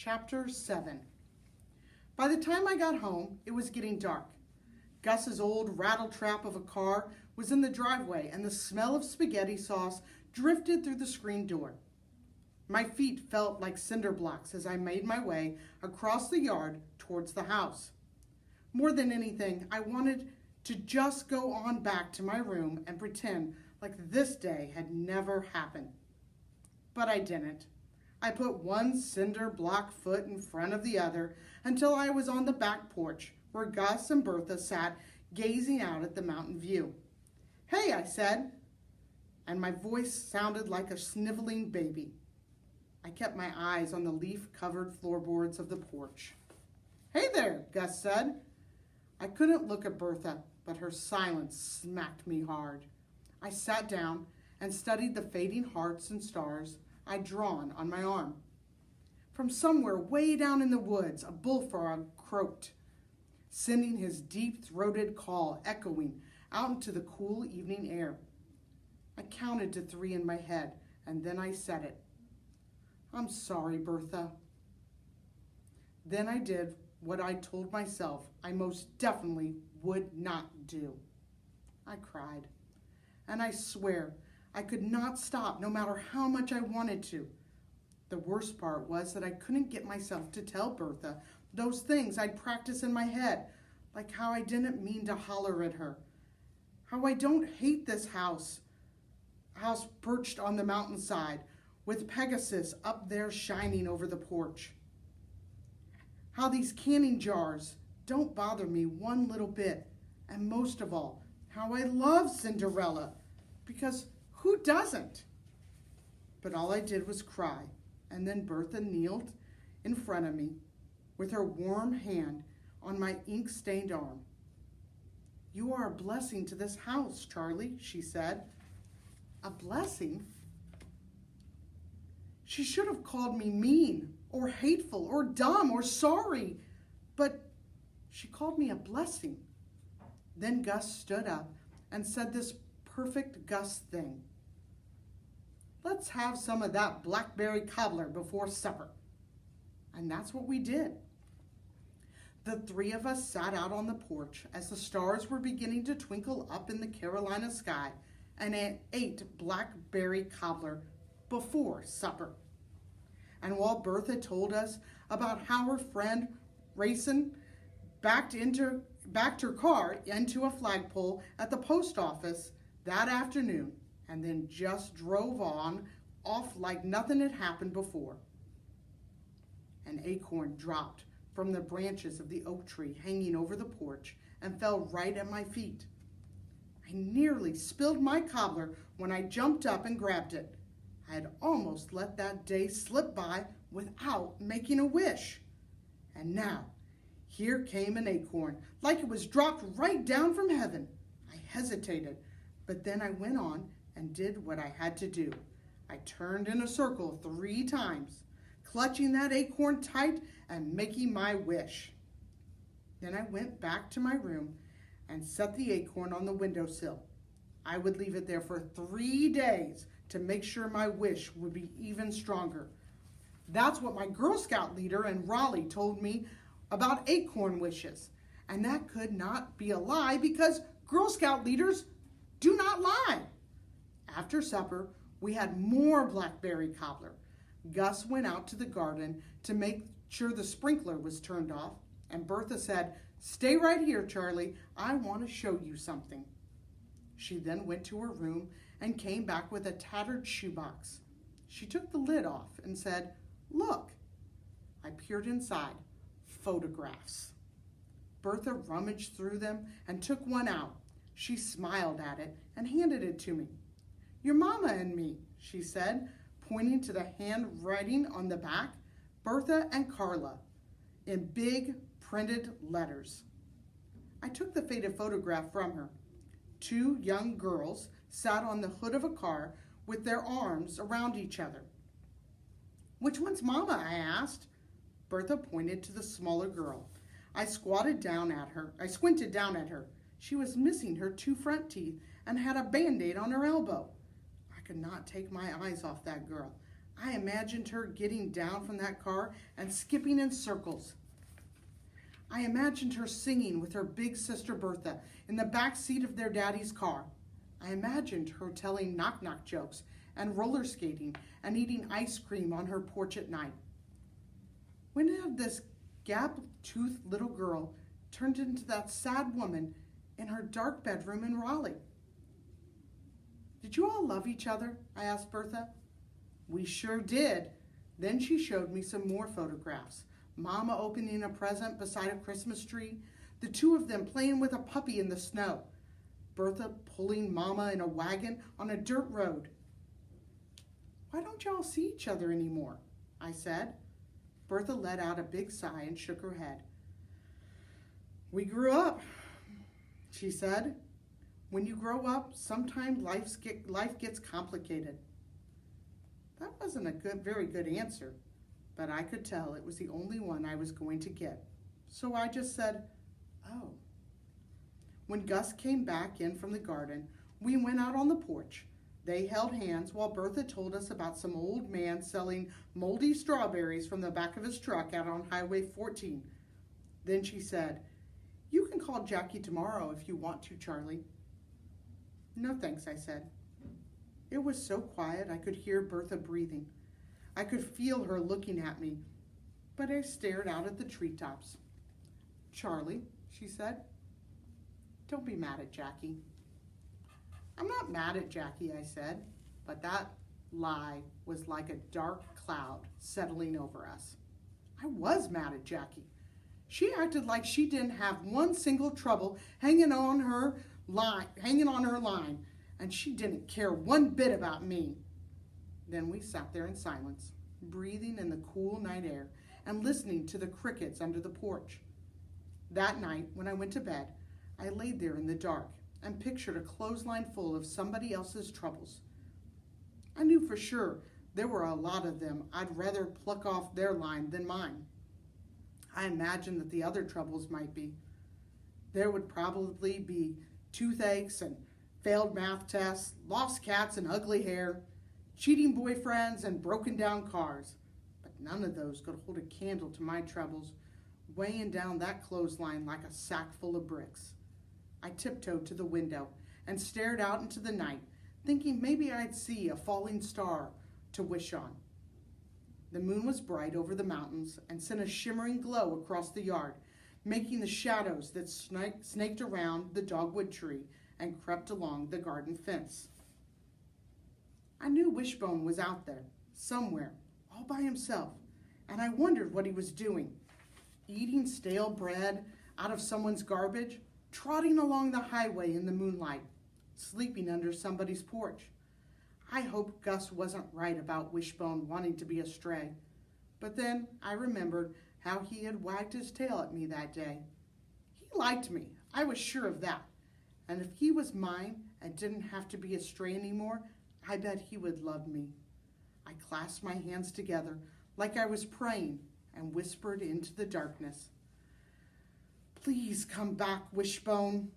Chapter 7. By the time I got home, it was getting dark. Gus's old rattletrap of a car was in the driveway, and the smell of spaghetti sauce drifted through the screen door. My feet felt like cinder blocks as I made my way across the yard towards the house. More than anything, I wanted to just go on back to my room and pretend like this day had never happened. But I didn't. I put one cinder block foot in front of the other until I was on the back porch where Gus and Bertha sat gazing out at the mountain view. "Hey," I said, and my voice sounded like a sniveling baby. I kept my eyes on the leaf-covered floorboards of the porch. "Hey there," Gus said. I couldn't look at Bertha, but her silence smacked me hard. I sat down and studied the fading hearts and stars I'd drawn on my arm. From somewhere way down in the woods, a bullfrog croaked, sending his deep-throated call echoing out into the cool evening air. I counted to 3 in my head, and then I said it. "I'm sorry, Bertha." Then I did what I told myself I most definitely would not do. I cried, and I swear I could not stop no matter how much I wanted to. The worst part was that I couldn't get myself to tell Bertha those things I'd practiced in my head, like how I didn't mean to holler at her, how I don't hate this house perched on the mountainside with Pegasus up there shining over the porch, how these canning jars don't bother me one little bit, and most of all, how I love Cinderella, because who doesn't? But all I did was cry, and then Bertha kneeled in front of me with her warm hand on my ink-stained arm. "You are a blessing to this house, Charlie," she said. A blessing? She should have called me mean, or hateful, or dumb, or sorry, but she called me a blessing. Then Gus stood up and said this perfect Gus thing. "Let's have some of that blackberry cobbler before supper." And that's what we did. The 3 of us sat out on the porch as the stars were beginning to twinkle up in the Carolina sky and ate blackberry cobbler before supper. And while Bertha told us about how her friend Racin backed her car into a flagpole at the post office that afternoon, and then just drove off like nothing had happened before. An acorn dropped from the branches of the oak tree hanging over the porch and fell right at my feet. I nearly spilled my cobbler when I jumped up and grabbed it. I had almost let that day slip by without making a wish. And now, here came an acorn, like it was dropped right down from heaven. I hesitated, but then I went on and did what I had to do. I turned in a circle 3 times, clutching that acorn tight and making my wish. Then I went back to my room and set the acorn on the windowsill. I would leave it there for 3 days to make sure my wish would be even stronger. That's what my Girl Scout leader in Raleigh told me about acorn wishes. And that could not be a lie because Girl Scout leaders do not lie. After supper, we had more blackberry cobbler. Gus went out to the garden to make sure the sprinkler was turned off, and Bertha said, "Stay right here, Charlie. I want to show you something." She then went to her room and came back with a tattered shoebox. She took the lid off and said, "Look." I peered inside. Photographs. Bertha rummaged through them and took one out. She smiled at it and handed it to me. "Your mama and me," she said, pointing to the handwriting on the back, "Bertha and Carla," in big printed letters. I took the faded photograph from her. 2 young girls sat on the hood of a car with their arms around each other. "Which one's Mama?" I asked. Bertha pointed to the smaller girl. I squinted down at her. She was missing her 2 front teeth and had a Band-Aid on her elbow. I could not take my eyes off that girl. I imagined her getting down from that car and skipping in circles. I imagined her singing with her big sister Bertha in the back seat of their daddy's car. I imagined her telling knock-knock jokes and roller skating and eating ice cream on her porch at night. When had this gap-toothed little girl turned into that sad woman in her dark bedroom in Raleigh? Did you all love each other? I asked Bertha. We sure did. Then she showed me some more photographs. Mama opening a present beside a Christmas tree, the two of them playing with a puppy in the snow, Bertha pulling Mama in a wagon on a dirt road. Why don't y'all see each other anymore? I said. Bertha let out a big sigh and shook her head. We grew up, she said. When you grow up, sometimes life gets complicated. That wasn't a very good answer, but I could tell it was the only one I was going to get. So I just said, oh. When Gus came back in from the garden, we went out on the porch. They held hands while Bertha told us about some old man selling moldy strawberries from the back of his truck out on Highway 14. Then she said, you can call Jackie tomorrow if you want to, Charlie. No thanks, I said. It was so quiet I could hear Bertha breathing. I could feel her looking at me, but I stared out at the treetops. Charlie, she said, don't be mad at Jackie. I'm not mad at Jackie, I said, but that lie was like a dark cloud settling over us. I was mad at Jackie. She acted like she didn't have one single trouble hanging on her line, and she didn't care one bit about me. Then we sat there in silence, breathing in the cool night air and listening to the crickets under the porch. That night, when I went to bed, I laid there in the dark and pictured a clothesline full of somebody else's troubles. I knew for sure there were a lot of them I'd rather pluck off their line than mine. I imagined that the other troubles might be. There would probably be toothaches and failed math tests, lost cats and ugly hair, cheating boyfriends and broken down cars. But none of those could hold a candle to my troubles, weighing down that clothesline like a sack full of bricks. I tiptoed to the window and stared out into the night, thinking maybe I'd see a falling star to wish on. The moon was bright over the mountains and sent a shimmering glow across the yard, making the shadows that snaked around the dogwood tree and crept along the garden fence. I knew Wishbone was out there, somewhere, all by himself, and I wondered what he was doing. Eating stale bread out of someone's garbage, trotting along the highway in the moonlight, sleeping under somebody's porch. I hoped Gus wasn't right about Wishbone wanting to be a stray, but then I remembered how he had wagged his tail at me that day. He liked me, I was sure of that, and if he was mine and didn't have to be a stray anymore, I bet he would love me. I clasped my hands together like I was praying and whispered into the darkness, "Please come back, Wishbone."